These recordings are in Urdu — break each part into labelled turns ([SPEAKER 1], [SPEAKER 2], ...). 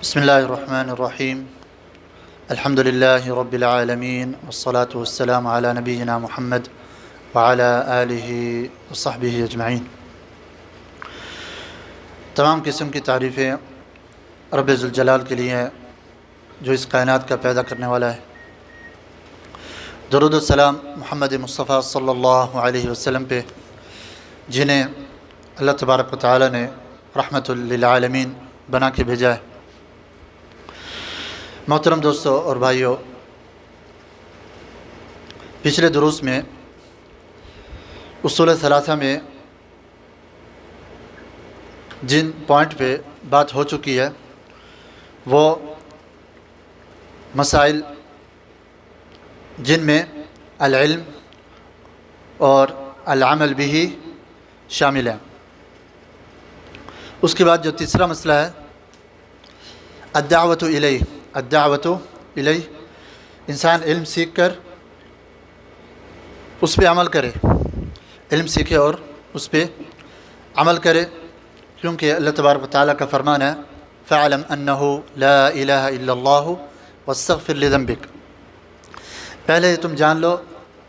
[SPEAKER 1] بسم اللہ الرحمن الرحیم الحمد للہ رب العالمین والصلاة والسلام علی نبینا محمد وعلی آلہ وصحبہ اجمعین۔ تمام قسم کی تعریفیں رب ذوالجلال کے لیے ہیں جو اس کائنات کا پیدا کرنے والا ہے۔ درود و سلام محمد مصطفیٰ صلی اللہ علیہ وسلم پہ، جنہیں اللہ تبارک و تعالی نے رحمت للعالمین بنا کے بھیجا ہے۔ محترم دوستو اور بھائیو، پچھلے دروس میں اصول ثلاثہ میں جن پوائنٹ پہ بات ہو چکی ہے وہ مسائل جن میں العلم اور العمل بھی شامل ہیں۔ اس کے بعد جو تیسرا مسئلہ ہے الدعوت الیہ، انسان علم سیکھ کر اس پہ عمل کرے، علم سیکھے اور اس پہ عمل کرے، کیونکہ اللہ تبارک و تعالیٰ کا فرمان ہے فَاعْلَمْ أَنَّهُ لَا إِلَهَ إِلَّا اللَّهُ وَاسْتَغْفِرْ لِذَنبِكَ، پہلے تم جان لو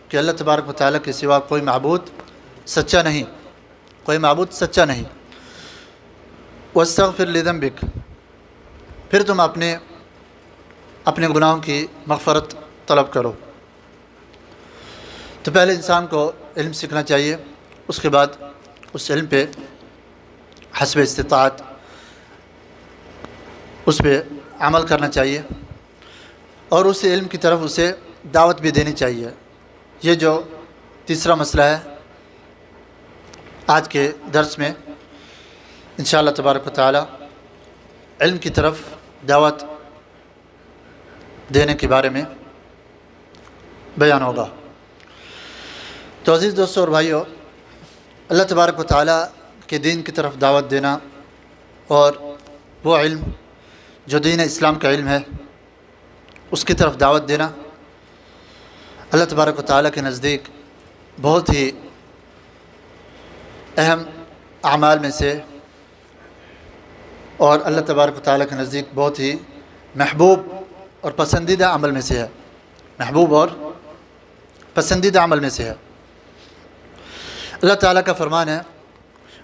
[SPEAKER 1] کہ اللہ تبارک و تعالیٰ کے سوا کوئی معبود سچا نہیں، وَاسْتَغْفِرْ لِذَنبِكَ، پھر تم اپنے گناہوں کی مغفرت طلب کرو۔ تو پہلے انسان کو علم سیکھنا چاہیے، اس کے بعد اس علم پہ حسب استطاعت اس پہ عمل کرنا چاہیے اور اس علم کی طرف اسے دعوت بھی دینی چاہیے۔ یہ جو تیسرا مسئلہ ہے آج کے درس میں انشاءاللہ تبارک و تعالی علم کی طرف دعوت دینے کے بارے میں بیان ہوگا۔ تو عزیز دوستو اور بھائیو، اللہ تبارک و تعالیٰ کے دین کی طرف دعوت دینا اور وہ علم جو دین اسلام کا علم ہے اس کی طرف دعوت دینا اللہ تبارک و تعالیٰ کے نزدیک بہت ہی اہم اعمال میں سے اور اللہ تبارک و تعالیٰ کے نزدیک بہت ہی محبوب اور پسندیدہ عمل میں سے ہے، محبوب اور پسندیدہ عمل میں سے ہے۔ اللہ تعالیٰ کا فرمان ہے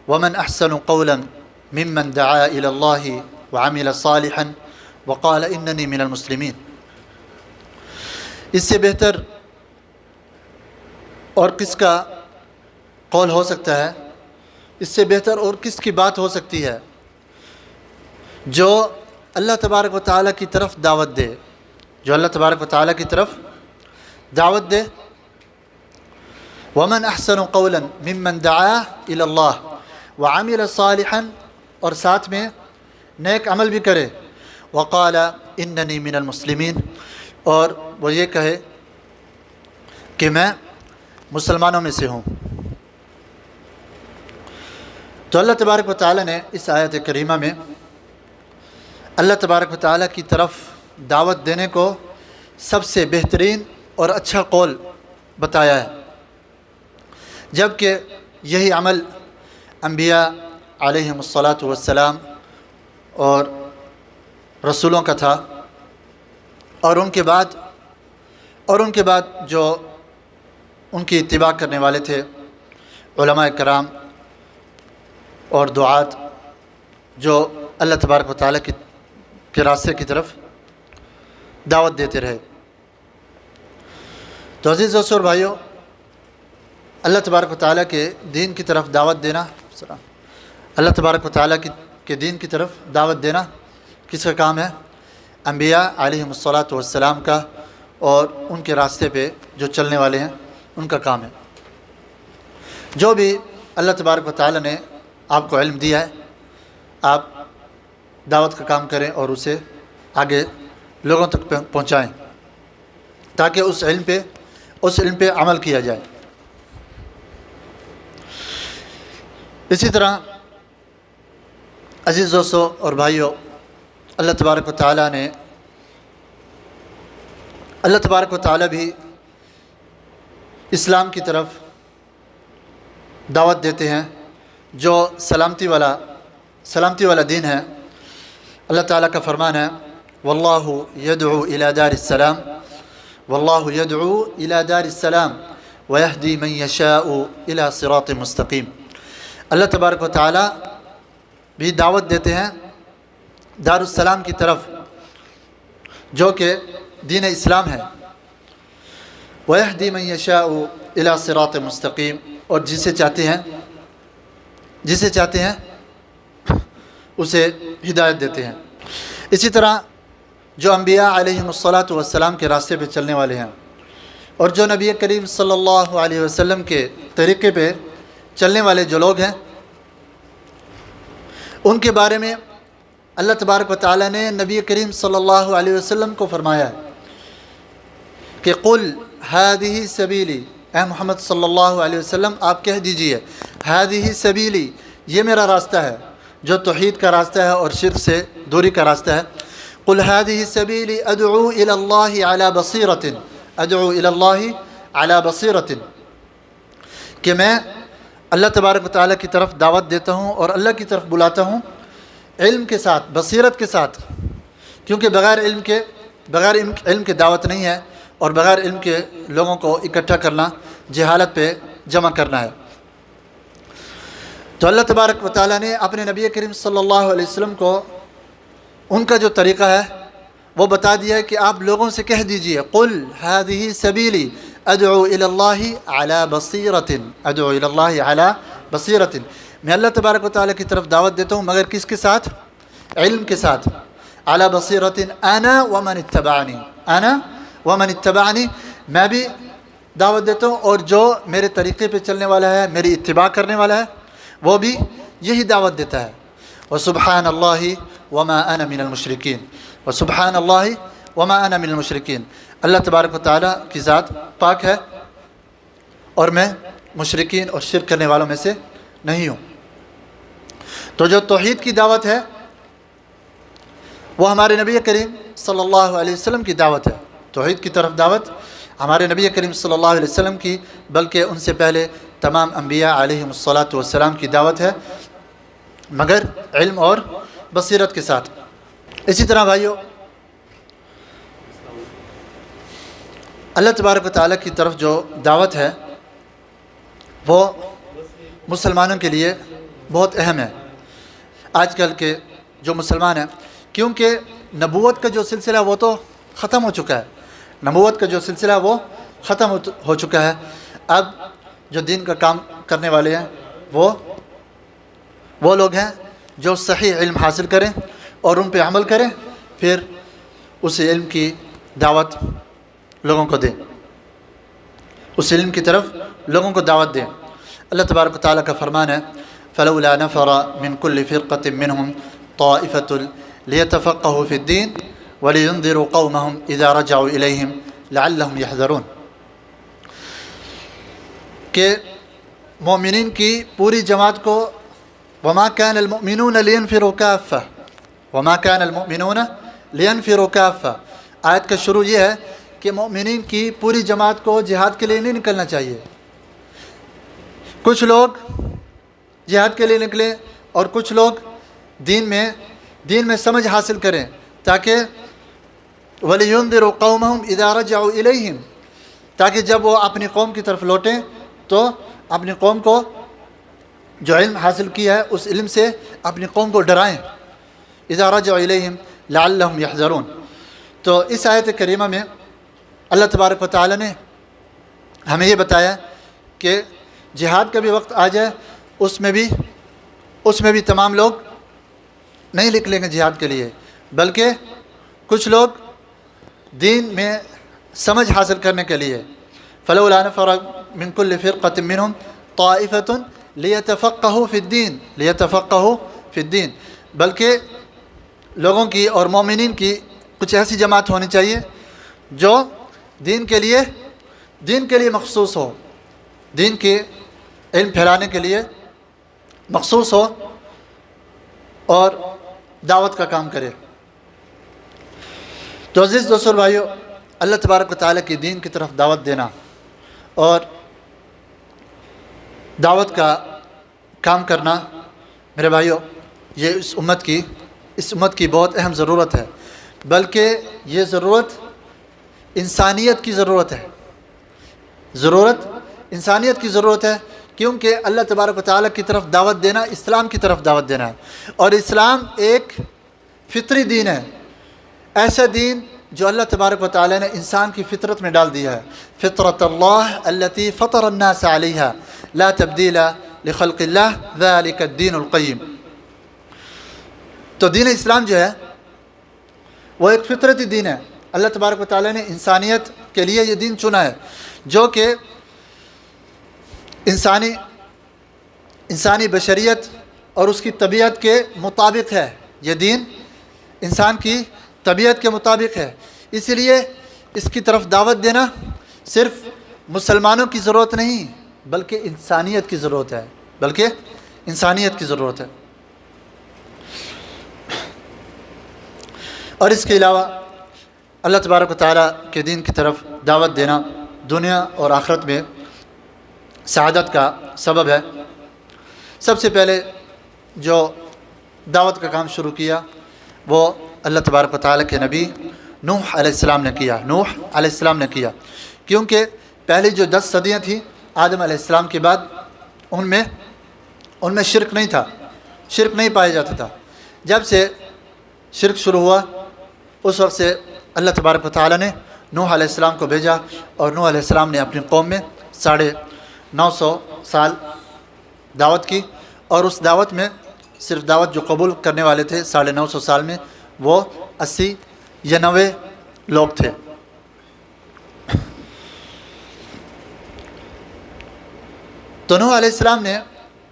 [SPEAKER 1] وَمَنْ أَحْسَنُ قَوْلًا مِمَّنْ دَعَا إِلَى اللَّهِ وَعَمِلَ صَالِحًا وَقَالَ إِنَّنِي مِنَ الْمُسْلِمِينَ، اس سے بہتر اور کس کا قول ہو سکتا ہے، اس سے بہتر اور کس کی بات ہو سکتی ہے جو اللہ تبارک و تعالیٰ کی طرف دعوت دے، جو اللہ تبارک و تعالیٰ کی طرف دعوت دے۔ وَمَنْ أَحْسَنُ قَوْلًا مِمَّنْ دَعَا إِلَى اللَّهِ وَعَمِلَ صَالِحًا، اور ساتھ میں نیک عمل بھی کرے، وَقَالَ إِنَّنِي مِنَ الْمُسْلِمِينَ، اور وہ یہ کہے کہ میں مسلمانوں میں سے ہوں۔ تو اللہ تبارک و تعالیٰ نے اس آیت کریمہ میں اللہ تبارک و تعالیٰ کی طرف دعوت دینے کو سب سے بہترین اور اچھا قول بتایا ہے، جبکہ یہی عمل انبیاء علیہم الصلاۃ والسلام اور رسولوں کا تھا، اور ان کے بعد جو ان کی اتباع کرنے والے تھے علماء کرام اور دعات جو اللہ تبارک و تعالیٰ کے راستے کی طرف دعوت دیتے رہے۔ تو عزیز دوستو اور بھائیو، اللہ تبارک و تعالیٰ کے دین کی طرف دعوت دینا، اللہ تبارک و تعالیٰ کے دین کی طرف دعوت دینا کس کا کام ہے؟ انبیاء علیہم الصلاۃ والسلام کا، اور ان کے راستے پہ جو چلنے والے ہیں ان کا کام ہے۔ جو بھی اللہ تبارک و تعالیٰ نے آپ کو علم دیا ہے، آپ دعوت کا کام کریں اور اسے آگے لوگوں تک پہنچائیں تاکہ اس علم پہ عمل کیا جائے۔ اسی طرح عزیز دوستو اور بھائیو، اللہ تبارک و تعالیٰ بھی اسلام کی طرف دعوت دیتے ہیں جو سلامتی والا دین ہے۔ اللہ تعالیٰ کا فرمان ہے واللہ یدعو الی دار السلام واللہ یدعو الی دار السلام ویہدی من یشاء الی صراط مستقیم۔ اللہ تبارک و تعالیٰ بھی دعوت دیتے ہیں دار السلام کی طرف جو کہ دین اسلام ہے، ویہدی من یشاء الی صراط مستقیم، اور جسے چاہتے ہیں اسے ہدایت دیتے ہیں۔ اسی طرح جو انبیاء علیہم الصلاۃ والسلام کے راستے پہ چلنے والے ہیں اور جو نبی کریم صلی اللہ علیہ وسلم کے طریقے پہ چلنے والے جو لوگ ہیں، ان کے بارے میں اللہ تبارک و تعالیٰ نے نبی کریم صلی اللہ علیہ وسلم کو فرمایا کہ قل ہذہ سبیلی، اے محمد صلی اللہ علیہ وسلم آپ کہہ دیجئے ہذہ سبیلی، یہ میرا راستہ ہے جو توحید کا راستہ ہے اور شرک سے دوری کا راستہ ہے۔ قل هذه سبيلي ادعو الى الله على بصيرة، کہ میں اللہ تبارک و تعالیٰ کی طرف دعوت دیتا ہوں اور اللہ کی طرف بلاتا ہوں علم کے ساتھ، بصیرت کے ساتھ، کیونکہ بغیر علم کے دعوت نہیں ہے، اور بغیر علم کے لوگوں کو اکٹھا کرنا جہالت پہ جمع کرنا ہے۔ تو اللہ تبارک و تعالیٰ نے اپنے نبی کریم صلی اللہ علیہ وسلم کو ان کا جو طریقہ ہے وہ بتا دیا ہے کہ آپ لوگوں سے کہہ دیجئے قل هذه سبیلی ادعو الی اللہ علی بصیرۃ، میں اللہ تبارک و تعالیٰ کی طرف دعوت دیتا ہوں مگر کس کے ساتھ؟ علم کے ساتھ۔ علی بصیرۃ انا ومن اتبعنی، میں بھی دعوت دیتا ہوں اور جو میرے طریقے پہ چلنے والا ہے، میری اتباع کرنے والا ہے، وہ بھی یہی دعوت دیتا ہے۔ وسبحان اللہ وما انا من المشرکین، وسبحان اللہ وما انا من المشرکین، اللہ تبارک و تعالیٰ کی ذات پاک ہے اور میں مشرکین اور شرک کرنے والوں میں سے نہیں ہوں۔ تو جو توحید کی دعوت ہے وہ ہمارے نبی کریم صلی اللہ علیہ وسلم کی دعوت ہے، توحید کی طرف دعوت ہمارے نبی کریم صلی اللہ علیہ وسلم کی، بلکہ ان سے پہلے تمام انبیاء علیہم الصلاۃ والسلام کی دعوت ہے، مگر علم اور بصیرت کے ساتھ۔ اسی طرح بھائیو، اللہ تبارک و تعالیٰ کی طرف جو دعوت ہے وہ مسلمانوں کے لیے بہت اہم ہے۔ آج کل کے جو مسلمان ہیں، کیونکہ نبوت کا جو سلسلہ وہ تو ختم ہو چکا ہے، نبوت کا جو سلسلہ وہ ختم ہو چکا ہے، اب جو دین کا کام کرنے والے ہیں وہ لوگ ہیں جو صحیح علم حاصل کریں اور ان پہ عمل کریں، پھر اس علم کی دعوت لوگوں کو دیں، اس علم کی طرف لوگوں کو دعوت دیں۔ اللہ تبارک و تعالیٰ کا فرمان ہے فلولا نفر من كل فرقة منهم طائفة ليتفقهوا في الدين ولينذروا قومهم اذا رجعوا اليهم لعلهم يحذرون، کہ مومنین کی پوری جماعت کو وما كان المؤمنون لينفروا كافة، وما كان المؤمنون لينفروا كافة، آیت کا شروع یہ ہے کہ مومنین کی پوری جماعت کو جہاد کے لیے نہیں نکلنا چاہیے، کچھ لوگ جہاد کے لیے نکلیں اور کچھ لوگ دین میں سمجھ حاصل کریں، تاکہ وَلِيُنذِرُوا قَوْمَهُمْ إِذَا رَجَعُوا إِلَيْهِمْ، تاکہ جب وہ اپنی قوم کی طرف لوٹیں تو اپنی قوم کو جو علم حاصل کیا ہے اس علم سے اپنی قوم کو ڈرائیں۔ اذا رجعوا الیہم لعلہم یحذرون۔ تو اس آیت کریمہ میں اللہ تبارک و تعالی نے ہمیں یہ بتایا کہ جہاد کا بھی وقت آ جائے اس میں بھی تمام لوگ نہیں نکلیں گے جہاد کے لیے، بلکہ کچھ لوگ دین میں سمجھ حاصل کرنے کے لیے فلولا نفر من كل فرقة منهم طائفة ليتفقهوا في الدين، بلکہ لوگوں کی اور مومنین کی کچھ ایسی جماعت ہونی چاہیے جو دین کے لیے مخصوص ہو، دین کے علم پھیلانے کے لیے مخصوص ہو اور دعوت کا کام کرے۔ تو عزیز دوستو بھائیو، اللہ تبارک و تعالیٰ کی دین کی طرف دعوت دینا اور دعوت کا کام کرنا، میرے بھائیو، یہ اس امت کی اس امت کی بہت اہم ضرورت ہے، بلکہ یہ ضرورت انسانیت کی ضرورت ہے، ضرورت انسانیت کی ضرورت ہے، کیونکہ اللہ تبارک و تعالیٰ کی طرف دعوت دینا اسلام کی طرف دعوت دینا ہے، اور اسلام ایک فطری دین ہے، ایسا دین جو اللہ تبارک و تعالیٰ نے انسان کی فطرت میں ڈال دیا ہے۔ فطرت اللہ التی فطر الناس علیہا لا تبدیل لخلق اللہ ذلک الدین القیم۔ تو دین اسلام جو ہے وہ ایک فطرتی دین ہے، اللہ تبارک و تعالیٰ نے انسانیت کے لیے یہ دین چنا ہے، جو کہ انسانی بشریت اور اس کی طبیعت کے مطابق ہے۔ یہ دین انسان کی طبیعت کے مطابق ہے، اسی لیے اس کی طرف دعوت دینا صرف مسلمانوں کی ضرورت نہیں بلکہ انسانیت کی ضرورت ہے، اور اس کے علاوہ اللہ تبارک و تعالیٰ کے دین کی طرف دعوت دینا دنیا اور آخرت میں سعادت کا سبب ہے۔ سب سے پہلے جو دعوت کا کام شروع کیا وہ اللہ تبارک و تعالیٰ کے نبی نوح علیہ السلام نے کیا، کیونکہ پہلی جو 10 صدیاں تھیں آدم علیہ السلام کے بعد ان میں شرک نہیں تھا، شرک نہیں پایا جاتا تھا۔ جب سے شرک شروع ہوا اس وقت سے اللہ تبارک و تعالیٰ نے نوح علیہ السلام کو بھیجا، اور نوح علیہ السلام نے اپنی قوم میں 950 سال دعوت کی، اور اس دعوت میں صرف دعوت جو قبول کرنے والے تھے 950 سال میں وہ 80 یا 90 لوگ تھے۔ تو نوح علیہ السلام نے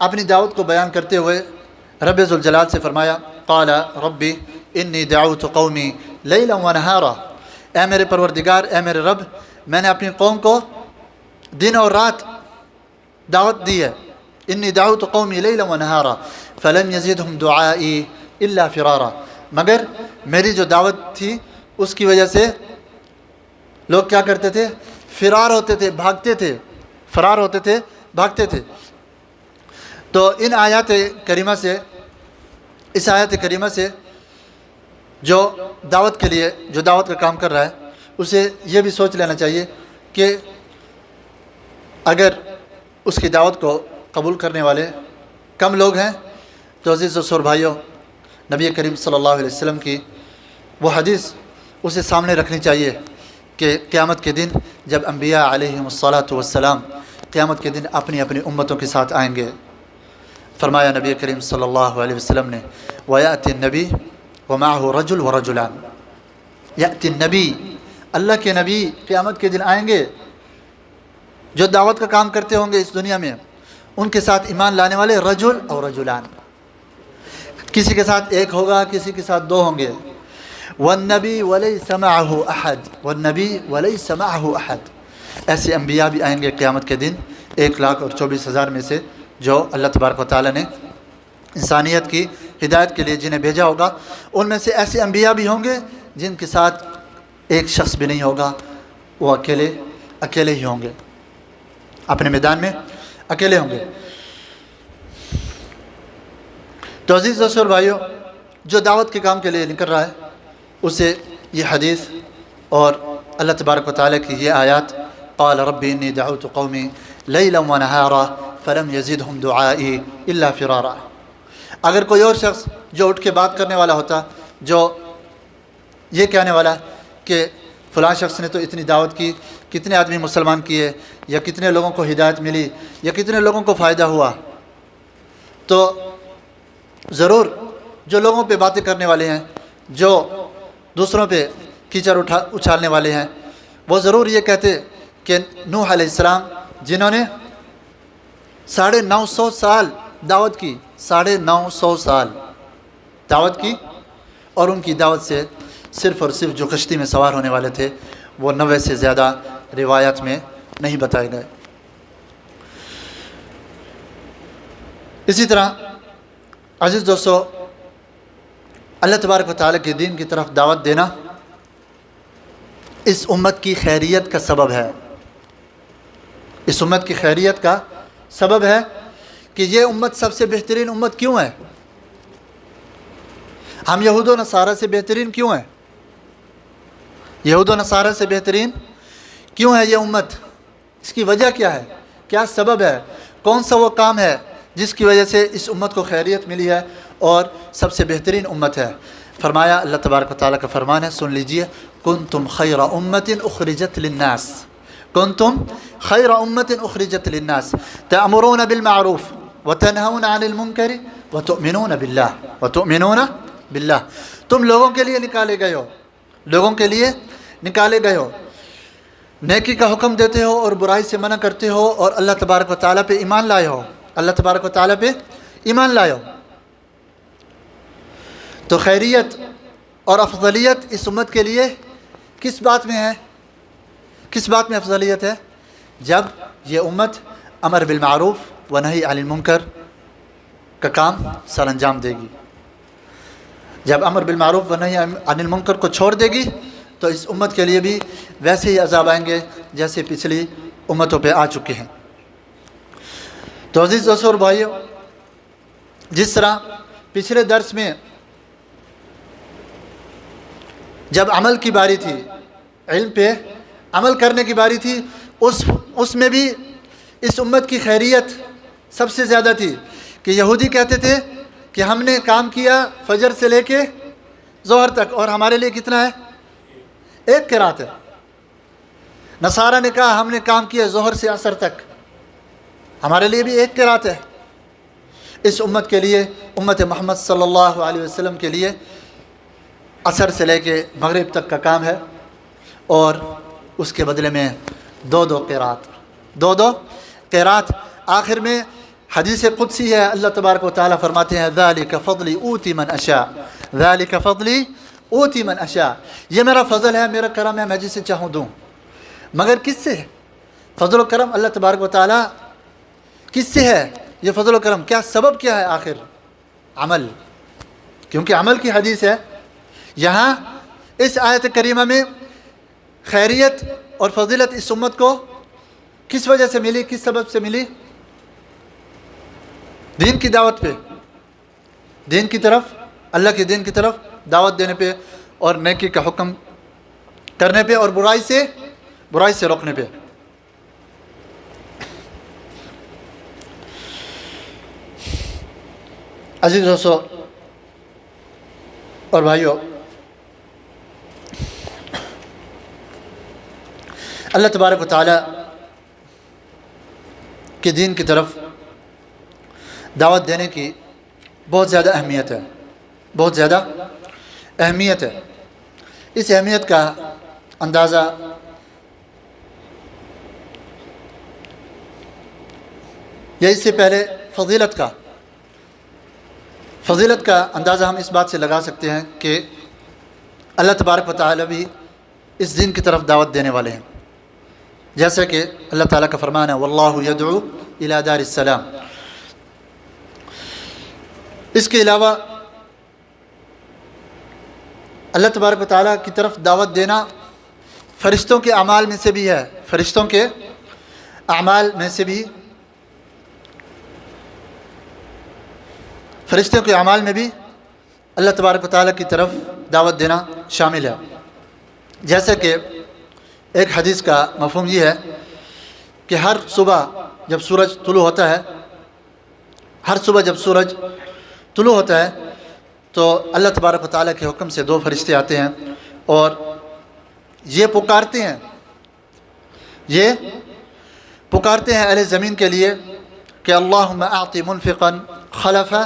[SPEAKER 1] اپنی دعوت کو بیان کرتے ہوئے رب ذوالجلال سے فرمایا، قال ربی انی دعوت قومی لیلا ونہارا، اے میرے پروردگار، اے میرے رب، میں نے اپنی قوم کو دن اور رات دعوت دی ہے۔ انی دعوت قومی لیلا ونہارا فلم یزدہم دعائی الا فرارا، مگر میری جو دعوت تھی اس کی وجہ سے لوگ کیا کرتے تھے؟ فرار ہوتے تھے، بھاگتے تھے۔ تو اس آیات کریمہ سے جو دعوت کا کام کر رہا ہے اسے یہ بھی سوچ لینا چاہیے کہ اگر اس کی دعوت کو قبول کرنے والے کم لوگ ہیں تو عزیز و بھائیوں، نبی کریم صلی اللہ علیہ وسلم کی وہ حدیث اسے سامنے رکھنی چاہیے کہ قیامت کے دن جب انبیاء علیہم السلام قیامت کے دن اپنی امتوں کے ساتھ آئیں گے، فرمایا نبی کریم صلی اللہ علیہ وسلم نے، وَيَأْتِ النَّبِي وَمَعَهُ رَجُلٌ وَرَجُلَانِ، یأتی النبی، اللہ کے نبی قیامت کے دن آئیں گے جو دعوت کا کام کرتے ہوں گے اس دنیا میں، ان کے ساتھ ایمان لانے والے رجل اور رجلان، کسی کے ساتھ ایک ہوگا، کسی کے ساتھ 2 ہوں گے۔ وَالنَّبِي وَلَيْسَ مَعَهُ أَحَدٌ، ایسے انبیاء بھی آئیں گے قیامت کے دن 1,24,000 میں سے جو اللہ تبارک و تعالیٰ نے انسانیت کی ہدایت کے لیے جنہیں بھیجا ہوگا، ان میں سے ایسے انبیاء بھی ہوں گے جن کے ساتھ ایک شخص بھی نہیں ہوگا، وہ اکیلے ہی ہوں گے، اپنے میدان میں اکیلے ہوں گے۔ تو عزیز دوستو اور بھائیوں، جو دعوت کے کام کے لیے نکل رہا ہے اسے یہ حدیث اور اللہ تبارک و تعالیٰ کی یہ آیات، قال ربی انی دعوت قومی لیلا ونہارا فلم یزدہم دعائی الا فرارا، اگر کوئی اور شخص جو اٹھ کے بات کرنے والا ہوتا، جو یہ کہنے والا کہ فلاں شخص نے تو اتنی دعوت کی، کتنے آدمی مسلمان کیے، یا کتنے لوگوں کو ہدایت ملی، یا کتنے لوگوں کو فائدہ ہوا، تو ضرور جو لوگوں پہ باتیں کرنے والے ہیں، جو دوسروں پہ کیچڑ اچھالنے والے ہیں، وہ ضرور یہ کہتے کہ نوح علیہ السلام جنہوں نے 950 سال دعوت کی، 950 سال دعوت کی، اور ان کی دعوت سے صرف اور صرف جو کشتی میں سوار ہونے والے تھے وہ 90 سے زیادہ روایات میں نہیں بتائے گئے۔ اسی طرح عزیز دوستو، اللہ تبارک و تعالیٰ کے دین کی طرف دعوت دینا اس امت کی خیریت کا سبب ہے، اس امت کی خیریت کا سبب ہے کہ یہ امت سب سے بہترین امت کیوں ہے؟ ہم یہود و نصارہ سے بہترین کیوں ہیں؟ یہود و نصارہ سے بہترین کیوں ہے یہ امت؟ اس کی وجہ کیا ہے؟ کیا سبب ہے؟ کون سا وہ کام ہے جس کی وجہ سے اس امت کو خیریت ملی ہے اور سب سے بہترین امت ہے؟ فرمایا، اللہ تبارک و تعالیٰ کا فرمان ہے، سن لیجئے، کنتم خیر امت اخرجت للناس، کنتم خیر امت اخرجت للناس تأمرون بالمعروف وتنہون عن المنکر وتؤمنون باللہ، وتؤمنون باللہ، تم لوگوں کے لیے نکالے گئے ہو، لوگوں کے لیے نکالے گئے ہو، نیکی کا حکم دیتے ہو اور برائی سے منع کرتے ہو، اور اللہ تبارک و تعالیٰ پہ ایمان لائے ہو، اللہ تبارک و تعالیٰ پہ ایمان لائے ہو۔ تو خیریت اور افضلیت اس امت کے لیے کس بات میں ہے؟ کس بات میں افضلیت ہے؟ جب یہ امت امر بالمعروف و نہی عن المنکر کا کام سر انجام دے گی۔ جب امر بالمعروف و نہی عن المنکر کو چھوڑ دے گی تو اس امت کے لیے بھی ویسے ہی عذاب آئیں گے جیسے پچھلی امتوں پہ آ چکے ہیں۔ تو عزیز دوستو اور بھائیو، جس طرح پچھلے درس میں جب عمل کی باری تھی، علم پہ عمل کرنے کی باری تھی، اس میں بھی اس امت کی خیریت سب سے زیادہ تھی کہ یہودی کہتے تھے کہ ہم نے کام کیا فجر سے لے کے ظہر تک، اور ہمارے لیے کتنا ہے؟ ایک قرات ہے۔ نصارہ نے کہا ہم نے کام کیا ظہر سے عصر تک، ہمارے لیے بھی ایک قرات ہے۔ اس امت کے لیے، امت محمد صلی اللہ علیہ وسلم کے لیے عصر سے لے کے مغرب تک کا کام ہے، اور اس کے بدلے میں دو قرات۔ آخر میں حدیث قدسی ہے، اللہ تبارک و تعالیٰ فرماتے ہیں ذالک فضلی اوتی من اشاء، ذالک فضلی اوتی من اشاء، یہ میرا فضل ہے، میرا کرم ہے، میں جسے چاہوں دوں۔ مگر کس سے ہے فضل و کرم؟ اللہ تبارک و تعالیٰ کس سے ہے یہ فضل و کرم؟ کیا سبب کیا ہے؟ آخر عمل، کیونکہ عمل کی حدیث ہے۔ یہاں اس آیت کریمہ میں خیریت اور فضیلت اس امت کو کس وجہ سے ملی، کس سبب سے ملی؟ دین کی دعوت پہ، دین کی طرف، اللہ کے دین کی طرف دعوت دینے پہ، اور نیکی کا حکم کرنے پہ، اور برائی سے روکنے پہ۔ عزیز دوستو اور بھائیو، اللہ تبارک و تعالیٰ کے دین کی طرف دعوت دینے کی بہت زیادہ اہمیت ہے، بہت زیادہ اہمیت ہے۔ اس اہمیت کا اندازہ یا اس سے پہلے فضیلت کا اندازہ ہم اس بات سے لگا سکتے ہیں کہ اللہ تبارک و تعالیٰ بھی اس دین کی طرف دعوت دینے والے ہیں، جیسا کہ اللہ تعالیٰ کا فرمان ہے واللہ یدعو الی دار السلام۔ اس کے علاوہ اللہ تبارک و تعالیٰ کی طرف دعوت دینا فرشتوں کے اعمال میں سے بھی ہے، فرشتوں کے اعمال میں سے بھی، فرشتوں کے اعمال میں بھی اللہ تبارک و تعالیٰ کی طرف دعوت دینا شامل ہے۔ جیسا کہ ایک حدیث کا مفہوم یہ ہے کہ ہر صبح جب سورج طلوع ہوتا ہے، ہر صبح جب سورج طلوع ہوتا ہے تو اللہ تبارک و تعالیٰ کے حکم سے دو فرشتے آتے ہیں اور یہ پکارتے ہیں اہل زمین کے لیے کہ اللہم اعط منفقا خلفا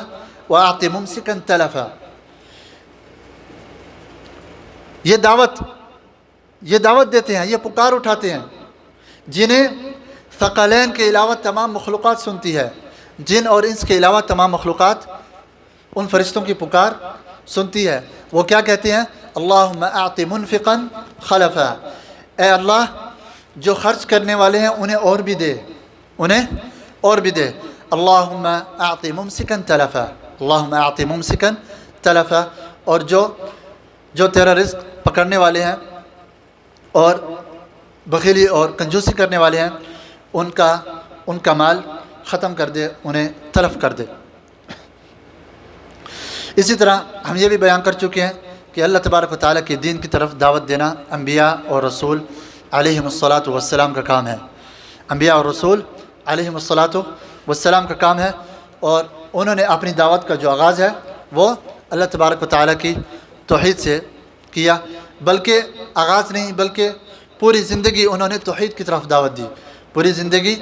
[SPEAKER 1] واعط ممسکا تلفا۔ یہ دعوت دیتے ہیں، یہ پکار اٹھاتے ہیں، جنہیں ثقلین کے علاوہ تمام مخلوقات سنتی ہے، جن اور انس کے علاوہ تمام مخلوقات ان فرشتوں کی پکار سنتی ہے۔ وہ کیا کہتے ہیں؟ اللہم اعط منفقا خلفا، اے اللہ جو خرچ کرنے والے ہیں انہیں اور بھی دے، اللہم اعط ممسکا تلفا، اللہم اعط ممسکا تلفا، اور جو تیرا رزق پکڑنے والے ہیں اور بخیلی اور کنجوسی کرنے والے ہیں ان کا مال ختم کر دے، انہیں تلف کر دے۔ اسی طرح ہم یہ بھی بیان کر چکے ہیں کہ اللہ تبارک و تعالیٰ کے دین کی طرف دعوت دینا انبیاء اور رسول علیہم الصلاۃ والسلام کا کام ہے، انبیاء اور رسول علیہم الصلاۃ والسلام کا کام ہے، اور انہوں نے اپنی دعوت کا جو آغاز ہے وہ اللہ تبارک و تعالیٰ کی توحید سے کیا، بلکہ آغاز نہیں بلکہ پوری زندگی انہوں نے توحید کی طرف دعوت دی، پوری زندگی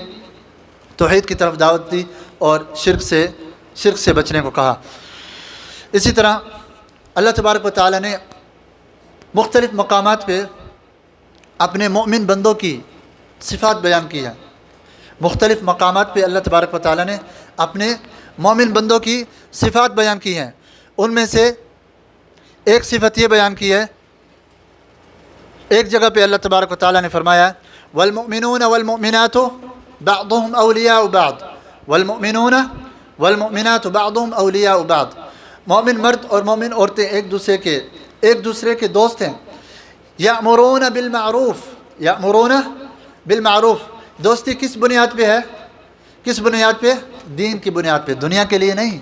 [SPEAKER 1] توحید کی طرف دعوت دی اور شرک سے بچنے کو کہا۔ اسی طرح اللہ تبارک و تعالیٰ نے مختلف مقامات پہ اپنے مومن بندوں کی صفات بیان کی ہیں، مختلف مقامات پہ اللہ تبارک و تعالیٰ نے اپنے مومن بندوں کی صفات بیان کی ہیں۔ ان میں سے ایک صفت یہ بیان کی ہے، ایک جگہ پہ اللہ تبارک و تعالیٰ نے فرمایا والمؤمنون والمؤمنات بعضهم اولیاء بعض، والمؤمنون والمؤمنات بعضهم اولیاء بعض، مومن مرد اور مومن عورتیں ایک دوسرے کے دوست ہیں۔ یأمرون بالمعروف، یأمرون بالمعروف، دوستی کس بنیاد پہ ہے؟ کس بنیاد پہ؟ دین کی بنیاد پہ، دنیا کے لیے نہیں،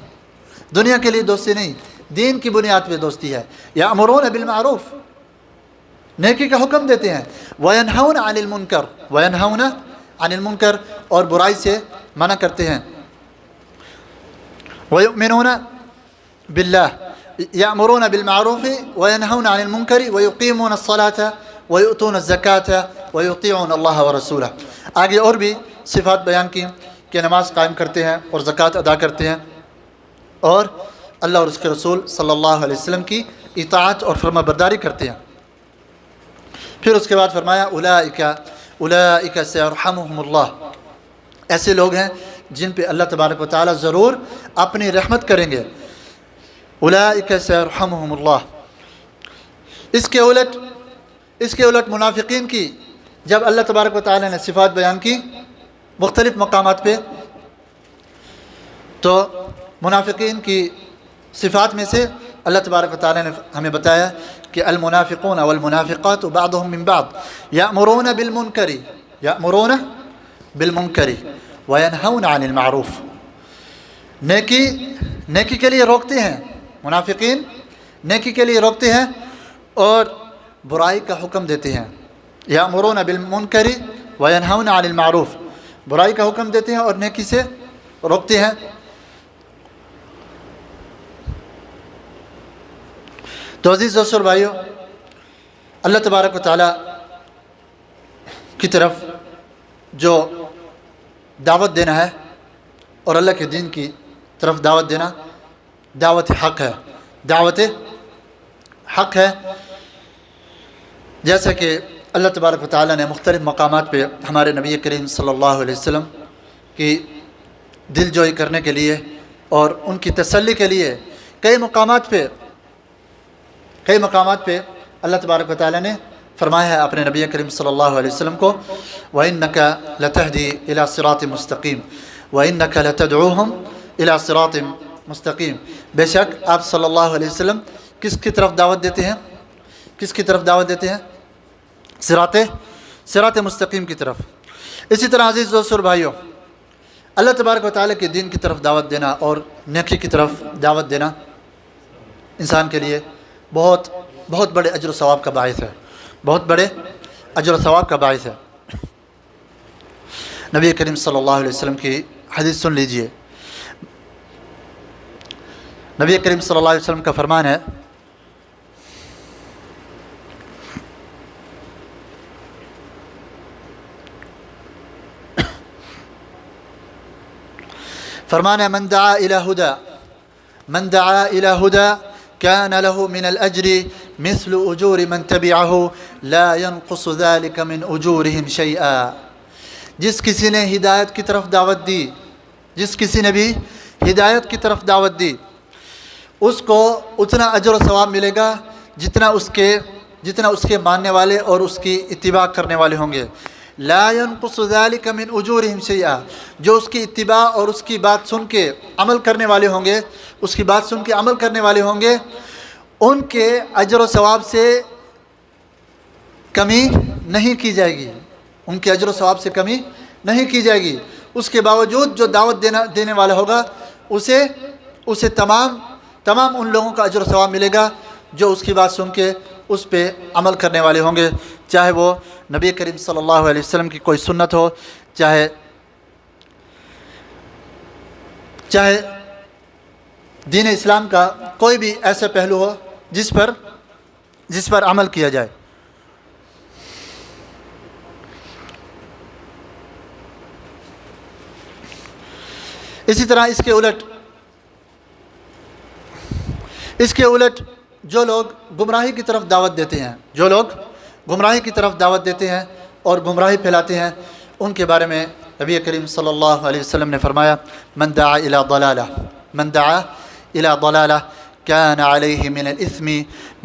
[SPEAKER 1] دنیا کے لیے دوستی نہیں، دین کی بنیاد پہ دوستی ہے۔ یأمرون بالمعروف، نیکی کا حکم دیتے ہیں، وینہون عن المنکر، وینہون عن المنکر، اور برائی سے منع کرتے ہیں۔ ویؤمنون باللہ، یأمرون بالمعروف وینہون عن المنکر ویقیمون الصلاة ویؤتون الزکاة ویطیعون اللہ ورسولہ۔ آگے اور بھی صفات بیان کی کہ نماز قائم کرتے ہیں اور زکوٰۃ ادا کرتے ہیں اور اللہ اور اس کے رسول صلی اللہ علیہ وسلم کی اطاعت اور فرما برداری کرتے ہیں۔ پھر اس کے بعد فرمایا اولئک سیرحمہم اللہ، ایسے لوگ ہیں جن پہ اللہ تبارک و تعالیٰ ضرور اپنی رحمت کریں گے۔ اولئک سیرحمہم اللہ۔ اس کے الٹ منافقین کی جب اللہ تبارک و تعالیٰ نے صفات بیان کی مختلف مقامات پہ، تو منافقین کی صفات میں سے اللہ تبارک و تعالیٰ نے ہمیں بتایا کہ المنافقون والمنافقات بعضهم من بعض یأمرون بالمنکر وینہون عن المعروف، نیکی کے لیے روکتے ہیں، منافقین نیکی کے لیے روکتے ہیں اور برائی کا حکم دیتے ہیں۔ یأمرون بالمنکر وینہون عن المعروف، برائی کا حکم دیتے ہیں اور نیکی سے روکتے ہیں۔ تو عزیز دوستو اور بھائیو، اللہ تبارک و تعالیٰ کی طرف جو دعوت دینا ہے اور اللہ کے دین کی طرف دعوت دینا دعوت حق ہے، دعوت حق ہے، جیسا کہ اللہ تبارک و تعالیٰ نے مختلف مقامات پہ ہمارے نبی کریم صلی اللہ علیہ وسلم کی دل جوئی کرنے کے لیے اور ان کی تسلی کے لیے کئی مقامات پہ اللہ تبارک و تعالیٰ نے فرمایا ہے اپنے نبی کریم صلی اللہ علیہ وسلم کو وَإِنَّكَ لَتَهْدِي إِلَى صِرَاطٍ مُسْتَقِيمٍ وَإِنَّكَ لَتَدْعُوهُمْ إِلَى صِرَاطٍ مُسْتَقِيمٍ۔ بے شک آپ صلی اللہ علیہ وسلم کس کی طرف دعوت دیتے ہیں؟ کس کی طرف دعوت دیتے ہیں؟ صراط مستقیم کی طرف۔ اسی طرح عزیز دوستو اور بھائیو، اللہ تبارک و تعالیٰ کے دین کی طرف دعوت دینا اور نیکی کی طرف دعوت دینا انسان کے لیے بہت بڑے اجر و ثواب کا باعث ہے، بہت بڑے اجر و ثواب کا باعث ہے۔ نبی کریم صلی اللہ علیہ وسلم کی حدیث سن لیجئے۔ نبی کریم صلی اللہ علیہ وسلم کا فرمان ہے من دعا إلى هدى كان له من الأجر مثل أجور من تبعه لا ينقص ذلك من أجورهم شيئا۔ جس کسی نے ہدایت کی طرف دعوت دی، جس کسی نے بھی ہدایت کی طرف دعوت دی، اس کو اتنا اجر و ثواب ملے گا جتنا اس کے ماننے والے اور اس کی اتباع کرنے والے ہوں گے۔ لا ينقص ذلك من اجورهم شيئا، جو اس کی اتباع اور اس کی بات سن کے عمل کرنے والے ہوں گے، اس کی بات سن کے عمل کرنے والے ہوں گے، ان کے اجر و ثواب سے کمی نہیں کی جائے گی، ان کے اجر و ثواب سے کمی نہیں کی جائے گی۔ اس کے باوجود جو دعوت دینے والا ہوگا اسے تمام ان لوگوں کا اجر و ثواب ملے گا جو اس کی بات سن کے اس پہ عمل کرنے والے ہوں گے، چاہے وہ نبی کریم صلی اللہ علیہ وسلم کی کوئی سنت ہو، چاہے دین اسلام کا کوئی بھی ایسا پہلو ہو جس پر عمل کیا جائے۔ اسی طرح اس کے الٹ جو لوگ گمراہی کی طرف دعوت دیتے ہیں اور گمراہی پھیلاتے ہیں، ان کے بارے میں نبی کریم صلی اللہ علیہ وسلم نے فرمایا من دعا الى ضلالہ كان عليه من الإثم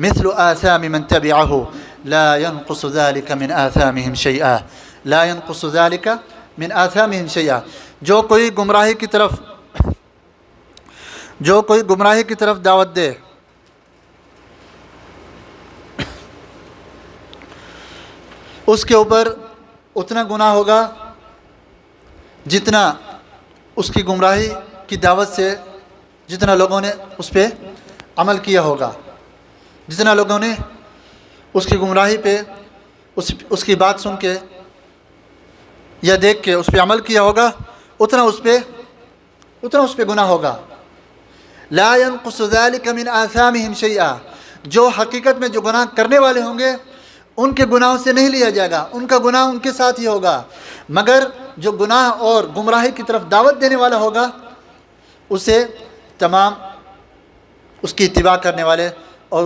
[SPEAKER 1] مثل آثام من تبعه لا ينقص ذلك من آثامهم شيئا۔ جو کوئی گمراہی کی طرف دعوت دے، اس کے اوپر اتنا گناہ ہوگا جتنا اس کی گمراہی کی دعوت سے جتنا لوگوں نے اس پہ عمل کیا ہوگا، جتنا لوگوں نے اس کی گمراہی پہ اس کی بات سن کے یا دیکھ کے اس پہ عمل کیا ہوگا، اتنا اس پہ گناہ ہوگا۔ لا ينقص ذلك من آثامهم شيئا، جو حقیقت میں جو گناہ کرنے والے ہوں گے ان کے گناہوں سے نہیں لیا جائے گا، ان کا گناہ ان کے ساتھ ہی ہوگا، مگر جو گناہ اور گمراہی کی طرف دعوت دینے والا ہوگا اسے تمام اس کی اتباع کرنے والے اور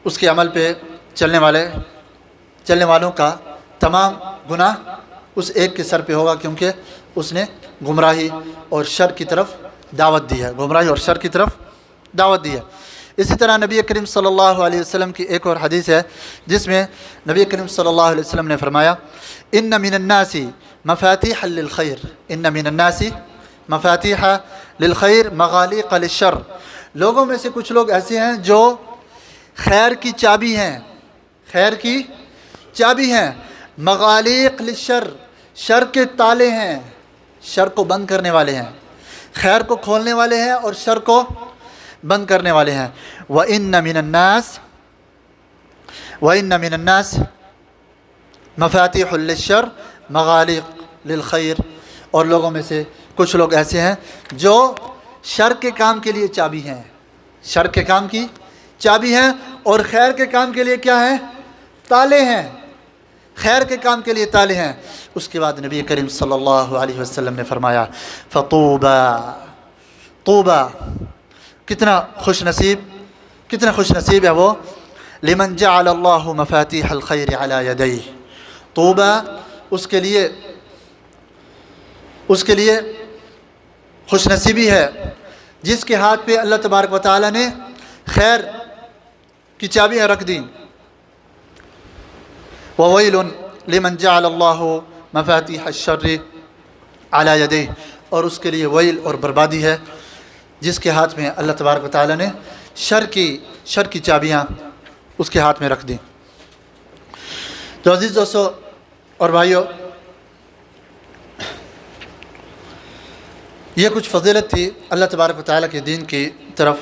[SPEAKER 1] اس کے عمل پہ چلنے والوں کا تمام گناہ اس ایک کے سر پہ ہوگا، کیونکہ اس نے گمراہی اور شر کی طرف دعوت دی ہے۔ اسی طرح نبی کریم صلی اللہ علیہ وسلم کی ایک اور حدیث ہے جس میں نبی کریم صلی اللہ علیہ وسلم نے فرمایا ان من الناس مفاتیح للخیر مغاليق للشر۔ لوگوں میں سے کچھ لوگ ایسے ہیں جو خیر کی چابی ہیں، مغاليق للشر، شر کے تالے ہیں، شر کو بند کرنے والے ہیں، خیر کو کھولنے والے ہیں اور شر کو بند کرنے والے ہیں۔ وَإِنَّ مِنَ النَّاسِ مَفَاتِيحٌ لِلشَّرِّ مَغَالِيقٌ لِلْخَيْرِ، اور لوگوں میں سے کچھ لوگ ایسے ہیں جو شر کے کام کے لیے چابی ہیں، شر کے کام کی چابی ہیں، اور خیر کے کام کے لیے کیا ہیں؟ تالے ہیں، خیر کے کام کے لیے تالے ہیں۔ اس کے بعد نبی کریم صلی اللہ علیہ وسلم نے فرمایا طوبى، کتنا خوش نصیب ہے وہ، لمن جعل اللہ مفاتیح الخیر علی یدیہ، طوبى اس کے لیے خوش نصیبی ہے جس کے ہاتھ پہ اللہ تبارک و تعالی نے خیر کی چابیاں رکھ دیں۔ وویل لمن جعل اللہ مفاتیح الشر علی یدیہ، اور اس کے لیے ویل اور بربادی ہے جس کے ہاتھ میں اللہ تبارک و تعالی نے شر کی چابیاں اس کے ہاتھ میں رکھ دیں۔ تو عزیز دوستو اور بھائیو، یہ کچھ فضیلت تھی اللہ تبارک و تعالیٰ کے دین کی طرف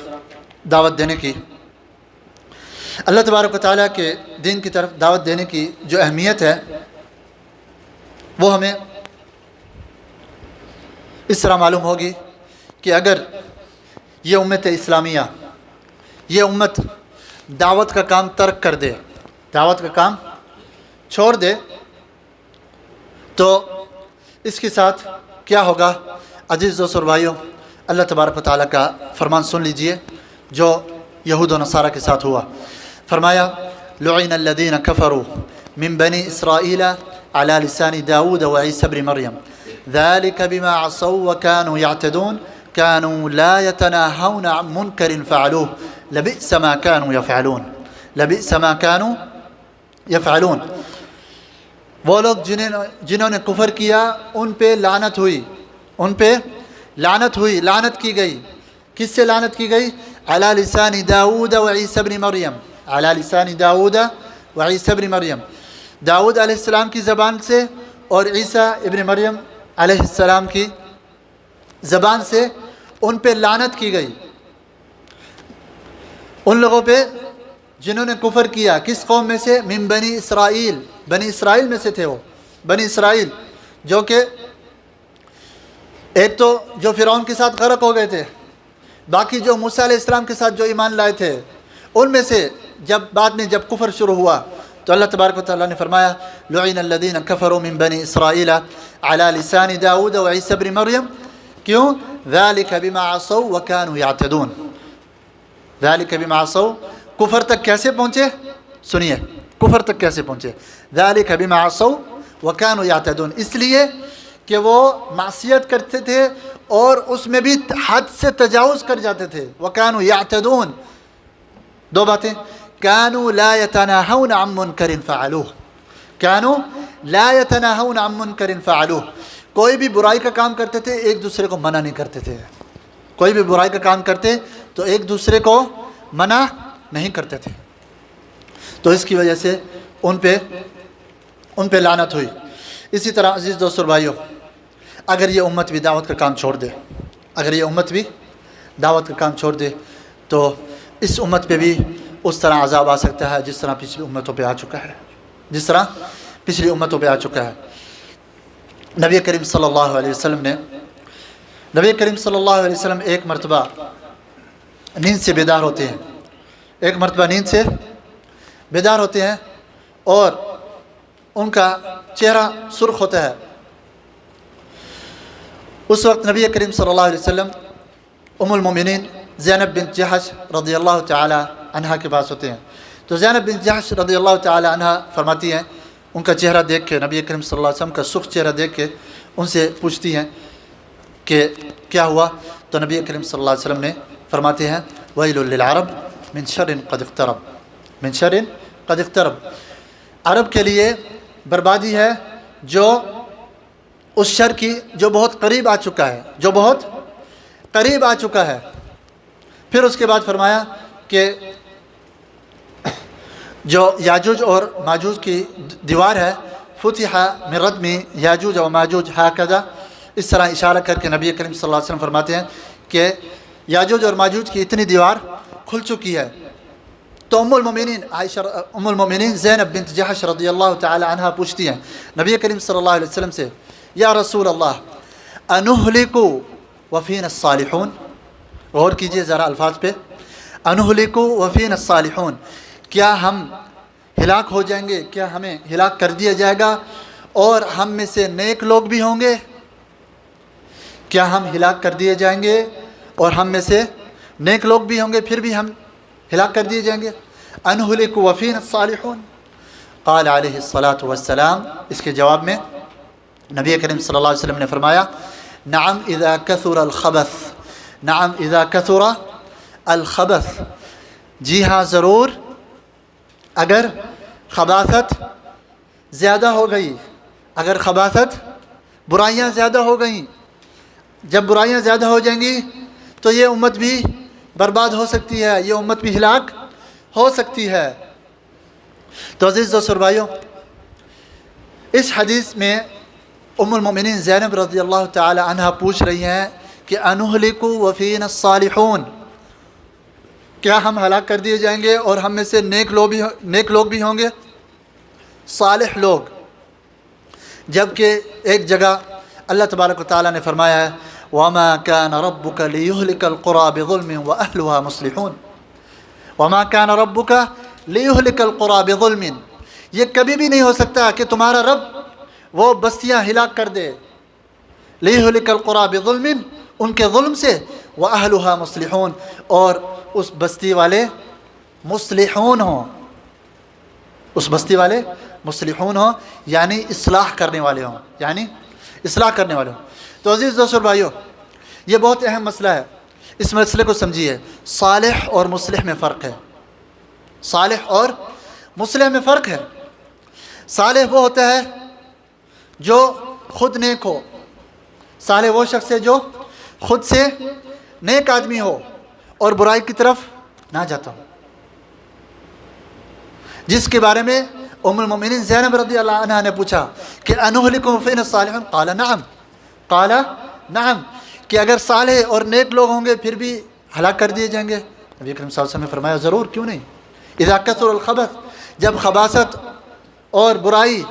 [SPEAKER 1] دعوت دینے کی۔ اللہ تبارک و تعالیٰ کے دین کی طرف دعوت دینے کی جو اہمیت ہے وہ ہمیں اس طرح معلوم ہوگی کہ اگر یہ امت اسلامیہ، یہ امت دعوت کا کام ترک کر دے، دعوت کا کام چھوڑ دے، تو اس کے ساتھ کیا ہوگا؟ عزیز دوست اور بھائیوں، اللہ تبارک و تعالیٰ کا فرمان سن لیجئے جو یہود و نصارہ کے ساتھ ہوا۔ فرمایا لعن الذین کفروا من بنی اسرائیل علی لسان داود وعیسی بن مریم ذلك بما عصوا وكانوا يعتدون كانوا لا يتناهون عن منكر فعلوه لبئس ما كانوا يفعلون۔ وہ لوگ جنہوں نے کفر کیا ان پہ لعنت ہوئی، لعنت کی گئی۔ کس سے لعنت کی گئی؟ علی لسان داود وعیسی بن مریم، علی لسان داود وعیسی بن مریم، داود علیہ السلام کی زبان سے اور عیسیٰ ابن مریم علیہ السلام کی زبان سے ان پہ لعنت کی گئی۔ ان لوگوں پہ جنہوں نے کفر کیا. کس قوم میں سے؟ من بنی اسرائیل، بنی اسرائیل میں سے تھے وہ. بنی اسرائیل جو کہ ایک تو جو فرعون کے ساتھ غرق ہو گئے تھے، باقی جو موسیٰ علیہ السلام کے ساتھ جو ایمان لائے تھے، ان میں سے جب بعد میں جب کفر شروع ہوا تو اللہ تبارک و تعالیٰ نے فرمایا لعن الذین کفروا من بنی اسرائیل علی لسان داؤد و عیسی ابن مریم. کیوں؟ ذالک بما عصوا وکانوا یعتدون. ذالک بما عصوا، کفر تک کیسے پہنچے؟ سنیے کفر تک کیسے پہنچے. ذالک بما عصوا وکانوا یعتدون، اس لیے کہ وہ معصیت کرتے تھے اور اس میں بھی حد سے تجاوز کر جاتے تھے. وکانوا یعتدون، دو باتیں. کانوا لا یتناہون عن منکر فعلوہ، کانوا لا یتناہون عن منکر فعلوہ، کوئی بھی برائی کا کام کرتے تھے ایک دوسرے کو منع نہیں کرتے تھے. کوئی بھی برائی کا کام کرتے تو ایک دوسرے کو منع نہیں کرتے تھے. تو اس کی وجہ سے ان پہ لعنت ہوئی. اسی طرح عزیز دوستو اور بھائیو، اگر یہ امت بھی دعوت کا کام چھوڑ دے، اگر یہ امت بھی دعوت کا کام چھوڑ دے تو اس امت پہ بھی اس طرح عذاب آ سکتا ہے جس طرح پچھلی امتوں پہ آ چکا ہے، جس طرح پچھلی امتوں پہ آ چکا ہے. نبی کریم صلی اللہ علیہ وسلم ایک مرتبہ نیند سے بیدار ہوتے ہیں، ایک مرتبہ نیند سے بیدار ہوتے ہیں اور ان کا چہرہ سرخ ہوتا ہے. اس وقت نبی کریم صلی اللہ علیہ وسلم ام المومنین زینب بنت جحش رضی اللہ تعالی عنہا کے پاس ہوتے ہیں. تو زینب بنت جحش رضی اللہ تعالی عنہا فرماتی ہیں، ان کا چہرہ دیکھ کے، نبی کریم صلی اللہ علیہ وسلم کا سرخ چہرہ دیکھ کے ان سے پوچھتی ہیں کہ کیا ہوا؟ تو نبی کریم صلی اللہ علیہ وسلم نے فرماتے ہیں ویل للعرب من شر قد اقترب، من شر قد اقترب، عرب کے لیے بربادی ہے جو اس شر کی جو بہت قریب آ چکا ہے، جو بہت قریب آ چکا ہے. پھر اس کے بعد فرمایا کہ جو یاجوج اور ماجوج کی دیوار ہے، فتح من ردم یاجوج و ماجوج ہاکذا، اس طرح اشارہ کر کے نبی کریم صلی اللہ علیہ وسلم فرماتے ہیں کہ یاجوج اور ماجوج کی اتنی دیوار کھل چکی ہے. تو ام المومنین زینب بنت جحش رضی اللہ تعالی عنہا پوچھتی ہیں نبی کریم صلی اللہ علیہ وسلم سے، یا رسول اللہ انہلک وفینا الصالحون. غور کیجئے ذرا الفاظ پہ، انہلک وفینا الصالحون، کیا ہم ہلاک ہو جائیں گے؟ کیا ہمیں ہلاک کر دیا جائے گا اور ہم میں سے نیک لوگ بھی ہوں گے؟ کیا ہم ہلاک کر دیے جائیں گے اور ہم میں سے نیک لوگ بھی ہوں گے پھر بھی ہم ہلاک کر دیے جائیں گے؟ انہلک وفینا الصالحون. قال علیہ الصلاۃ والسلام، اس کے جواب میں نبی کریم صلی اللہ علیہ وسلم نے فرمایا نعم اذا کثر الخبث، نعم اذا کثر الخبث، جی ہاں ضرور اگر خباثت زیادہ ہو گئی، اگر خباثت برائیاں زیادہ ہو گئیں، جب برائیاں زیادہ ہو جائیں گی تو یہ امت بھی برباد ہو سکتی ہے، یہ امت بھی ہلاک ہو سکتی ہے. تو عزیز دوستو اور بھائیو، اس حدیث میں ام المومنین زینب رضی اللہ تعالی عنہا پوچھ رہی ہیں کہ انہلک وفینا الصالحون، کیا ہم ہلاک کر دیے جائیں گے اور ہم میں سے نیک لوگ بھی ہوں گے، صالح لوگ؟ جبکہ ایک جگہ اللہ تبارک و تعالیٰ نے فرمایا ہے وَمَا كَانَ رَبُّكَ لِيُهْلِكَ الْقُرَى بِظُلْمٍ وَأَهْلُهَا مُصْلِحُونَ. وَمَا كَانَ رَبُّكَ لِيُهْلِكَ الْقُرَى بِظُلْمٍ، یہ کبھی بھی نہیں ہو سکتا کہ تمہارا رب وہ بستیاں ہلاک کر دے. لِيُهْلِكَ الْقُرَى بِظُلْمٍ، ان کے ظلم سے، وَأَهْلُهَا مُصْلِحُونَ، اور اس بستی والے مصلحون ہوں، اس بستی والے مصلحون ہوں، یعنی اصلاح کرنے والے ہوں، یعنی اصلاح کرنے والے ہوں. تو عزیز دوستو اور بھائیو، یہ بہت اہم مسئلہ ہے، اس مسئلے کو سمجھیے. صالح اور مصلح میں فرق ہے، صالح اور مصلح میں فرق ہے. صالح وہ ہوتا ہے جو خود نیک ہو، صالح وہ شخص ہے جو خود سے نیک آدمی ہو اور برائی کی طرف نہ جاتا ہو، جس کے بارے میں ام المومنین زینب رضی اللہ عنہا نے پوچھا کہ انہلک وفینا الصالحون، قال نعم، قال نعم، کہ اگر صالح اور نیک لوگ ہوں گے پھر بھی ہلاک کر دیے جائیں گے؟ نبی کریم صلی اللہ علیہ وسلم نے فرمایا ضرور، کیوں نہیں. اذا کثر الخبث، جب خباثت اور برائی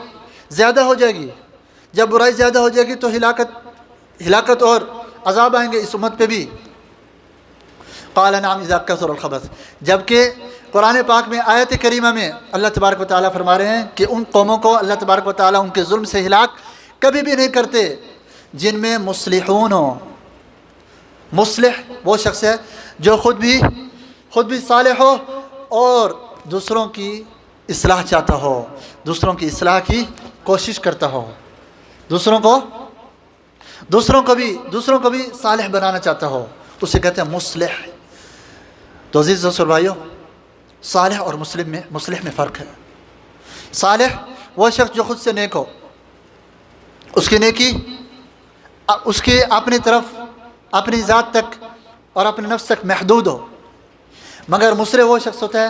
[SPEAKER 1] زیادہ ہو جائے گی، جب برائی زیادہ ہو جائے گی تو ہلاکت اور عذاب آئیں گے اس امت پہ بھی. قال نعم اذا کثر الخبث، جبکہ قرآن پاک میں آیت کریمہ میں اللہ تبارک و تعالیٰ فرما رہے ہیں کہ ان قوموں کو اللہ تبارک و تعالیٰ ان کے ظلم سے ہلاک کبھی بھی نہیں کرتے جن میں مصلحون ہوں. مصلح وہ شخص ہے جو خود بھی صالح ہو اور دوسروں کی اصلاح چاہتا ہو، دوسروں کی اصلاح کی کوشش کرتا ہو، دوسروں کو بھی صالح بنانا چاہتا ہو، اسے کہتے ہیں مصلح. تو عزیز دوستو بھائیو، صالح اور مصلح میں فرق ہے. صالح وہ شخص جو خود سے نیک ہو، اس کی نیکی اس کی اپنی طرف، اپنی ذات تک اور اپنے نفس تک محدود ہو. مگر مصلح وہ شخص ہوتا ہے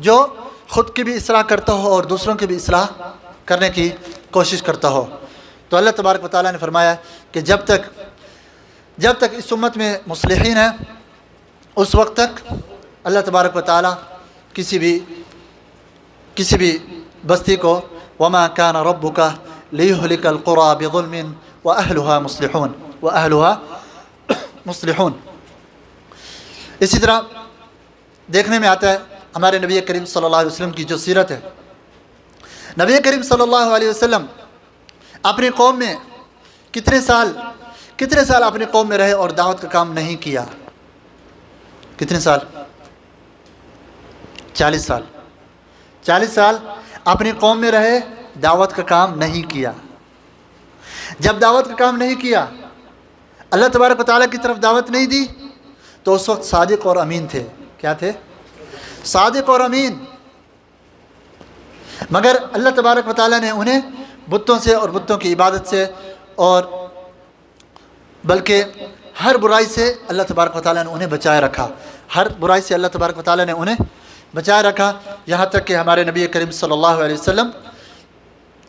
[SPEAKER 1] جو خود کی بھی اصلاح کرتا ہو اور دوسروں کی بھی اصلاح کرنے کی کوشش کرتا ہو. تو اللہ تبارک و تعالیٰ نے فرمایا کہ جب تک اس امت میں مصلحین ہیں، اس وقت تک اللہ تبارک و تعالیٰ کسی بھی بستی کو وما كان ربك ليهلك القرى بظلم واهلها مصلحون. اسی طرح دیکھنے میں آتا ہے ہمارے نبی کریم صلی اللہ علیہ وسلم کی جو سیرت ہے. نبی کریم صلی اللہ علیہ وسلم اپنی قوم میں کتنے سال اپنی قوم میں رہے اور دعوت کا کام نہیں کیا. کتنے سال؟ 40 سال اپنی قوم میں رہے، دعوت کا کام نہیں کیا. جب دعوت کا کام نہیں کیا، اللہ تبارک و تعالیٰ کی طرف دعوت نہیں دی، تو اس وقت صادق اور امین تھے. کیا تھے؟ صادق اور امین. مگر اللہ تبارک و تعالیٰ نے انہیں بتوں سے اور بتوں کی عبادت سے اور بلکہ ہر برائی سے اللہ تبارک و تعالیٰ نے انہیں بچائے رکھا. ہر برائی سے اللہ تبارک و تعالیٰ نے انہیں بچائے رکھا، یہاں تک کہ ہمارے نبی کریم صلی اللہ علیہ وسلم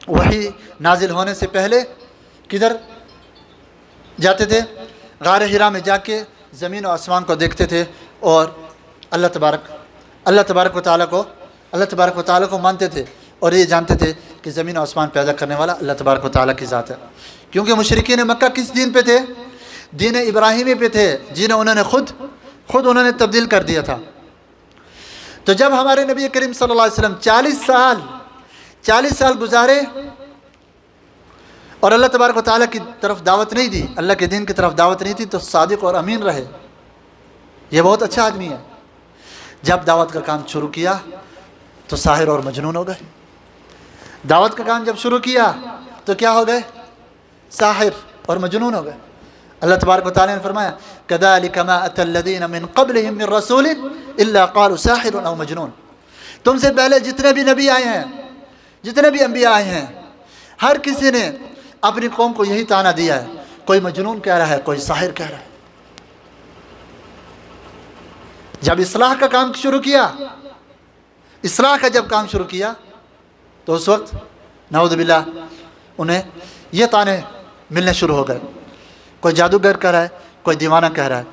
[SPEAKER 1] وحی نازل ہونے سے پہلے کدھر جاتے تھے؟ غار حرا میں جا کے زمین و آسمان کو دیکھتے تھے اور اللہ تبارک و تعالیٰ کو مانتے تھے اور یہ جانتے تھے کہ زمین و آسمان پیدا کرنے والا اللہ تبارک و تعالیٰ کی ذات ہے. کیونکہ مشرکین مکہ کس دین پہ تھے؟ دین ابراہیمی پہ تھے، جنہیں انہوں نے خود انہوں نے تبدیل کر دیا تھا. تو جب ہمارے نبی کریم صلی اللہ علیہ وسلم 40 سال گزارے اور اللہ تبارک و تعالیٰ کی طرف دعوت نہیں دی، اللہ کے دین کی طرف دعوت نہیں دی، تو صادق اور امین رہے. یہ بہت اچھا آدمی ہے. جب دعوت کا کام شروع کیا تو ساحر اور مجنون ہو گئے. دعوت کا کام جب شروع کیا تو کیا ہو گئے؟ ساحر اور مجنون ہو گئے. اللہ تبارک و تعالیٰ نے فرمایا كَذَلِكَ مَا أَتَى الَّذِينَ مِن قَبْلِهِم مِّن رَّسُولٍ إِلَّا قَالُوا سَاحِرٌ أَوْ مَجْنُونٌ. تم سے پہلے جتنے بھی نبی آئے ہیں، جتنے بھی انبیاء آئے ہیں، ہر کسی نے اپنی قوم کو یہی طعنہ دیا ہے، کوئی مجنون کہہ رہا ہے، کوئی ساحر کہہ رہا ہے. جب اصلاح کا کام شروع کیا، اصلاح کا جب کام شروع کیا تو اس وقت نعوذ باللہ انہیں یہ طعنے ملنے شروع ہو گئے. کوئی جادوگر کہہ رہا ہے، کوئی دیوانہ کہہ رہا ہے.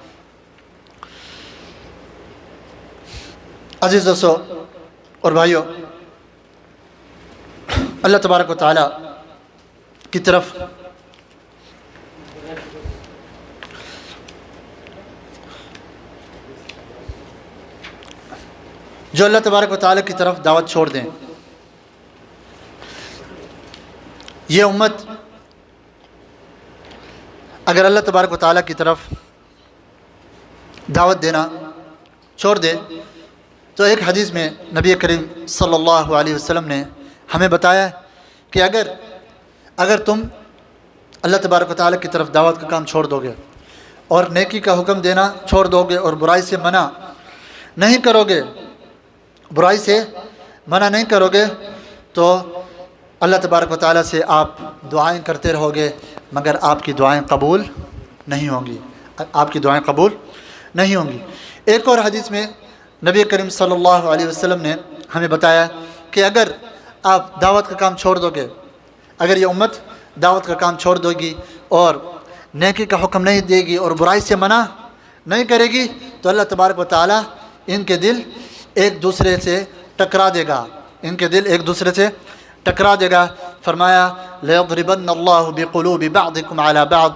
[SPEAKER 1] عزیز دوستو اور بھائیو، اللہ تبارک و تعالیٰ کی طرف جو اللہ تبارک و تعالیٰ کی طرف دعوت چھوڑ دیں، یہ امت اگر اللہ تبارک و تعالیٰ کی طرف دعوت دینا چھوڑ دے تو ایک حدیث میں نبی کریم صلی اللہ علیہ وسلم نے ہمیں بتایا کہ اگر تم اللہ تبارک و تعالیٰ کی طرف دعوت کا کام چھوڑ دو گے اور نیکی کا حکم دینا چھوڑ دو گے اور برائی سے منع نہیں کرو گے تو اللہ تبارک و تعالیٰ سے آپ دعائیں کرتے رہو گے مگر آپ کی دعائیں قبول نہیں ہوں گی. ایک اور حدیث میں نبی کریم صلی اللہ علیہ وسلم نے ہمیں بتایا کہ اگر آپ دعوت کا کام چھوڑ دو گے، اگر یہ امت دعوت کا کام چھوڑ دو گی اور نیکی کا حکم نہیں دے گی اور برائی سے منع نہیں کرے گی تو اللہ تبارک و تعالیٰ ان کے دل ایک دوسرے سے ٹکرا دے گا، ان کے دل ایک دوسرے سے ٹکرا دے گا۔ فرمایا لَيَضْرِبَنَّ اللَّهُ بِقُلُوبِ بَعْضِكُمْ عَلَى بَعْضٍ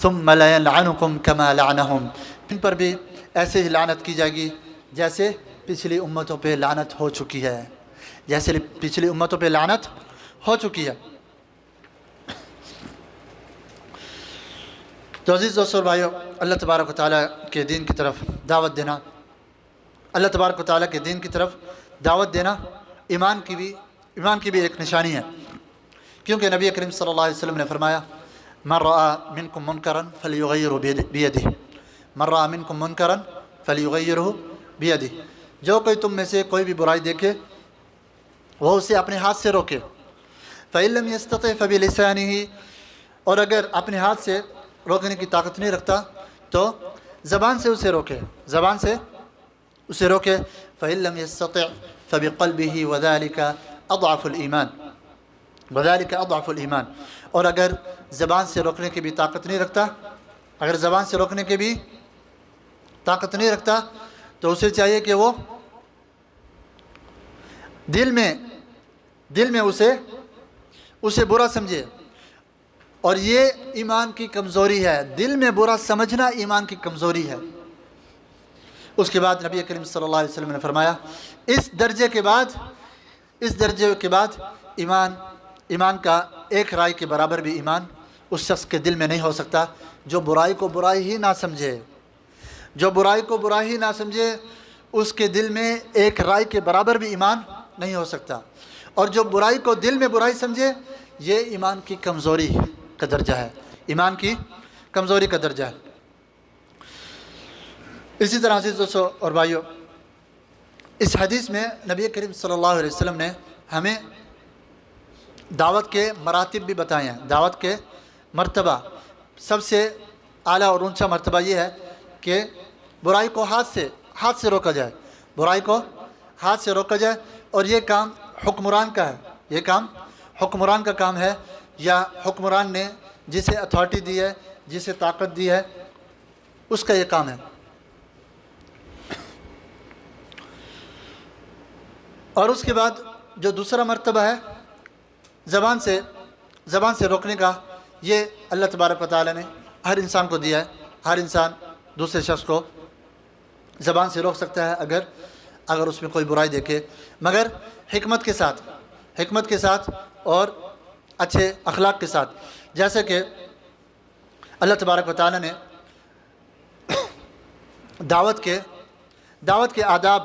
[SPEAKER 1] ثُمَّ لَيَلْعَنُكُمْ كَمَا لَعَنَهُمْ، ان پر بھی ایسے ہی لعنت کی جائے گی جیسے پچھلی امتوں پہ لعنت ہو چکی ہے، جیسے پچھلی امتوں پہ لعنت ہو چکی ہے۔ تو عزیز دوستو اور بھائیو، اللہ تبارک و تعالیٰ کے دین کی طرف دعوت دینا، اللہ تبارک و تعالیٰ کے دین کی طرف دعوت دینا ایمان کی بھی ایک نشانی ہے، کیونکہ نبی کریم صلی اللہ علیہ وسلم نے فرمایا من رأى منکم منکرا فلیغیرہ بیدہ، من رأى منکم منکرا فلیغیرہ بیدہ، جو کوئی تم میں سے کوئی بھی برائی دیکھے وہ اسے اپنے ہاتھ سے روکے، فإن لم يستطع فبلسانہ، اور اگر اپنے ہاتھ سے روکنے کی طاقت نہیں رکھتا تو زبان سے اسے روکے، زبان سے اسے روکے، فإن لم يستطع فبقلبہ وذلک اضعف الایمان، وذلک اضعف الایمان، اور اگر زبان سے روکنے کی بھی طاقت نہیں رکھتا، اگر زبان سے روکنے کی بھی طاقت نہیں رکھتا تو اسے چاہیے کہ وہ دل میں اسے برا سمجھے، اور یہ ایمان کی کمزوری ہے، دل میں برا سمجھنا ایمان کی کمزوری ہے۔ اس کے بعد نبی کریم صلی اللہ علیہ وسلم نے فرمایا اس درجے کے بعد ایمان کا ایک رائے کے برابر بھی ایمان اس شخص کے دل میں نہیں ہو سکتا جو برائی کو برائی ہی نہ سمجھے، جو برائی کو برائی ہی نہ سمجھے اس کے دل میں ایک رائے کے برابر بھی ایمان نہیں ہو سکتا، اور جو برائی کو دل میں برائی سمجھے یہ ایمان کی کمزوری کا درجہ ہے، ایمان کی کمزوری کا درجہ ہے۔ اسی طرح عزیز دوستو اور بھائیو، اس حدیث میں نبی کریم صلی اللہ علیہ وسلم نے ہمیں دعوت کے مراتب بھی بتائے ہیں، دعوت کے مرتبہ، سب سے اعلیٰ اور اونچا مرتبہ یہ ہے کہ برائی کو ہاتھ سے روکا جائے، برائی کو ہاتھ سے روکا جائے، اور یہ کام حکمران کا ہے، یہ کام حکمران کا کام ہے، یا حکمران نے جسے اتھارٹی دی ہے، جسے طاقت دی ہے، اس کا یہ کام ہے۔ اور اس کے بعد جو دوسرا مرتبہ ہے زبان سے روکنے کا، یہ اللہ تبارک و تعالیٰ نے ہر انسان کو دیا ہے، ہر انسان دوسرے شخص کو زبان سے روک سکتا ہے اگر اس میں کوئی برائی دیکھے، مگر حکمت کے ساتھ اور اچھے اخلاق کے ساتھ، جیسے کہ اللہ تبارک و تعالیٰ نے دعوت کے آداب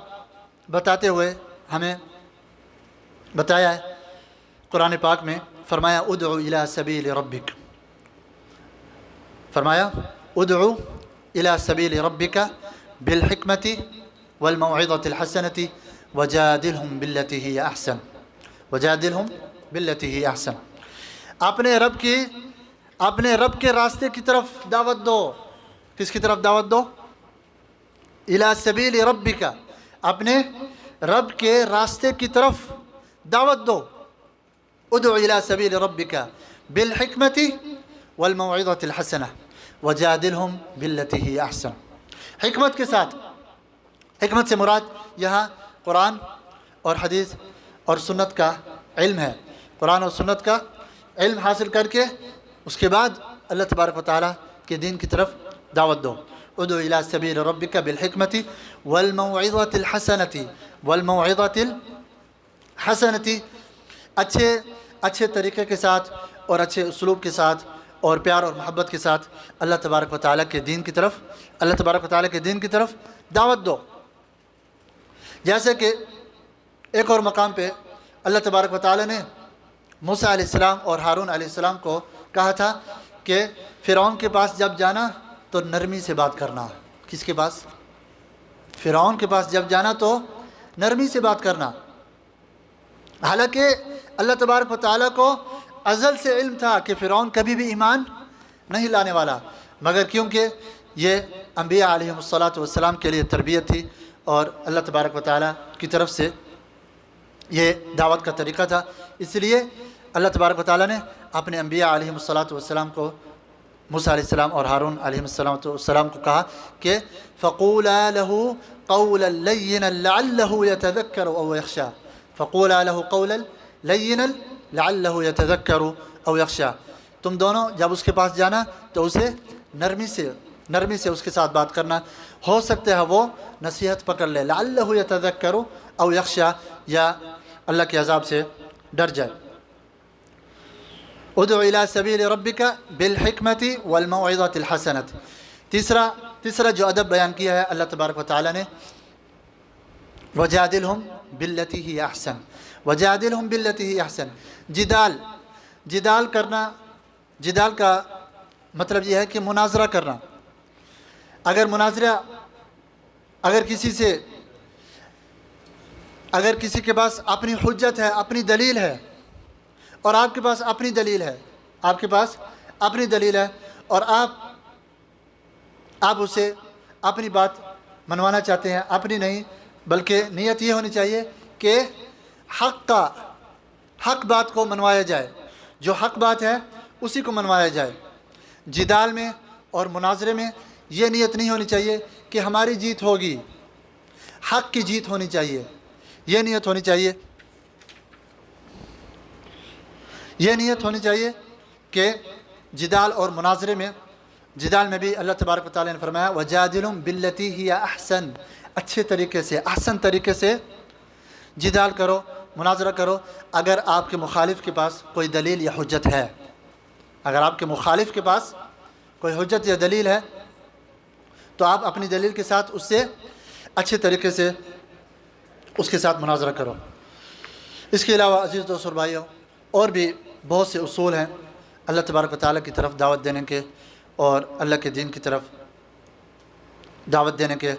[SPEAKER 1] بتاتے ہوئے ہمیں بتایا ہے۔ قرآن پاک میں فرمایا ادعو الی سبیل ربک، فرمایا ادعو الی سبیل ربک بالحکمت والموعظۃ الحسنۃ وجادلہم باللتی ہی احسن، وجادلہم باللتی ہی احسن، اپنے رب کے راستے کی طرف دعوت دو۔ کس کی طرف دعوت دو؟ الی سبیل ربک، اپنے رب کے راستے کی طرف دعوت دو۔ ادعو الی سبیل ربک بالحکمت والموعظۃ الحسنہ وجادلہم باللتی ہی احسن، حکمت کے ساتھ، حکمت سے مراد یہاں قرآن اور حدیث اور سنت کا علم ہے، قرآن اور سنت کا علم حاصل کر کے اس کے بعد اللہ تبارک و تعالیٰ کے دین کی طرف دعوت دو۔ ادعو الی سبیل ربک بالحکمت والموعظۃ الحسنۃ، والموعظۃ الحسنۃ، اچھے طریقے کے ساتھ اور اچھے اسلوب کے ساتھ اور پیار اور محبت کے ساتھ اللہ تبارک و تعالیٰ کے دین کی طرف دعوت دو۔ جیسے کہ ایک اور مقام پہ اللہ تبارک و تعالیٰ نے موسیٰ علیہ السلام اور ہارون علیہ السلام کو کہا تھا کہ فرعون کے پاس جب جانا تو نرمی سے بات کرنا۔ کس کے پاس؟ فرعون کے پاس جب جانا تو نرمی سے بات کرنا۔ حالانکہ اللہ تبارک و تعالیٰ کو ازل سے علم تھا کہ فرعون کبھی بھی ایمان نہیں لانے والا، مگر کیونکہ یہ انبیاء علیہم الصلاۃ کے لیے تربیت تھی اور اللہ تبارک و تعالیٰ کی طرف سے یہ دعوت کا طریقہ تھا، اس لیے اللہ تبارک و تعالیٰ نے اپنے انبیاء علیہم الصلاۃ کو موسیٰ علیہ السلام اور ہارون علیہ السلام کو کہا کہ فَقُولَا لَهُ قَوْلًا لَيِّنًا لَعَلَّهُ يَتَذَكَّرُ أَوْ يَخْشَىٰ فَقُولَا لَهُ قَوْلًا لَيِّنًا لَعَلَّهُ يَتَذَكَّرُ أَوْ يَخْشَىٰ تم دونوں جب اس کے پاس جانا تو اسے نرمی سے اس کے ساتھ بات کرنا، ہو سکتا ہے وہ نصیحت پکڑ لے، لعلہ یتذکر او یخشی، یا اللہ کے عذاب سے ڈر جائے۔ ادع الی سبیل ربک بالحکمت والموعظۃ الحسنۃ، تیسرا جو ادب بیان کیا ہے اللہ تبارک و تعالی نے، وجادلہم باللتی ہی احسن، وجادلہم باللتی ہی احسن، جدال کرنا، جدال کا مطلب یہ ہے کہ مناظرہ کرنا۔ اگر کسی کے پاس اپنی حجت ہے، اپنی دلیل ہے، اور آپ کے پاس اپنی دلیل ہے، اور آپ اسے اپنی بات منوانا چاہتے ہیں، اپنی نہیں بلکہ نیت یہ ہونی چاہیے کہ حق بات کو منوایا جائے، جو حق بات ہے اسی کو منوایا جائے۔ جدال میں اور مناظرے میں یہ نیت نہیں ہونی چاہیے کہ ہماری جیت ہوگی، حق کی جیت ہونی چاہیے، یہ نیت ہونی چاہیے کہ جدال اور مناظرے میں، جدال میں بھی اللہ تبارک و تعالی نے فرمایا وَجَادِلُهُم بِالَّتِي هِيَ أَحْسَنُ، اچھے طریقے سے، احسن طریقے سے جدال کرو، مناظرہ کرو۔ اگر آپ کے مخالف کے پاس کوئی دلیل یا حجت ہے، اگر آپ کے مخالف کے پاس کوئی حجت یا دلیل ہے تو آپ اپنی دلیل کے ساتھ اس سے اچھے طریقے سے اس کے ساتھ مناظرہ کرو۔ اس کے علاوہ عزیز دوست اور بھائیوں، اور بھی بہت سے اصول ہیں اللہ تبارک و تعالیٰ کی طرف دعوت دینے کے، اور اللہ کے دین کی طرف دعوت دینے کے،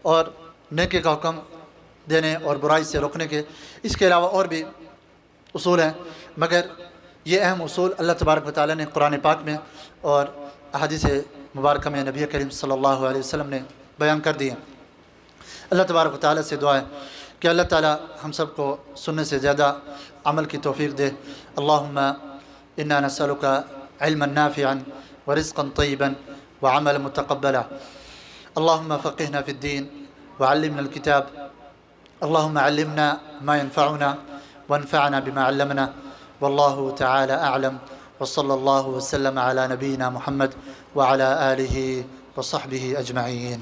[SPEAKER 1] اور نیکی کا حکم دینے اور برائی سے روکنے کے۔ اس کے علاوہ اور بھی اصول ہیں، مگر یہ اہم اصول اللہ تبارک و تعالیٰ نے قرآن پاک میں اور احادیث مبارکہ میں نبی کریم صلی اللہ علیہ وسلم نے بیان کر دیے۔ اللہ تبارک و تعالیٰ سے دعا ہے کہ اللہ تعالیٰ ہم سب کو سننے سے زیادہ عمل کی توفیق دے۔ اللہم انا نسألک علما نافعا ورزقا طیبا وعملا متقبلا، اللہم فقہنا فی الدین وعلمنا الکتاب، اللہم علمنا ما ينفعنا وانفعنا بما علمنا، واللہ تعالی اعلم، وصلی اللہ وسلم علی نبینا محمد وعلی آلہ وصحبہ اجمعین۔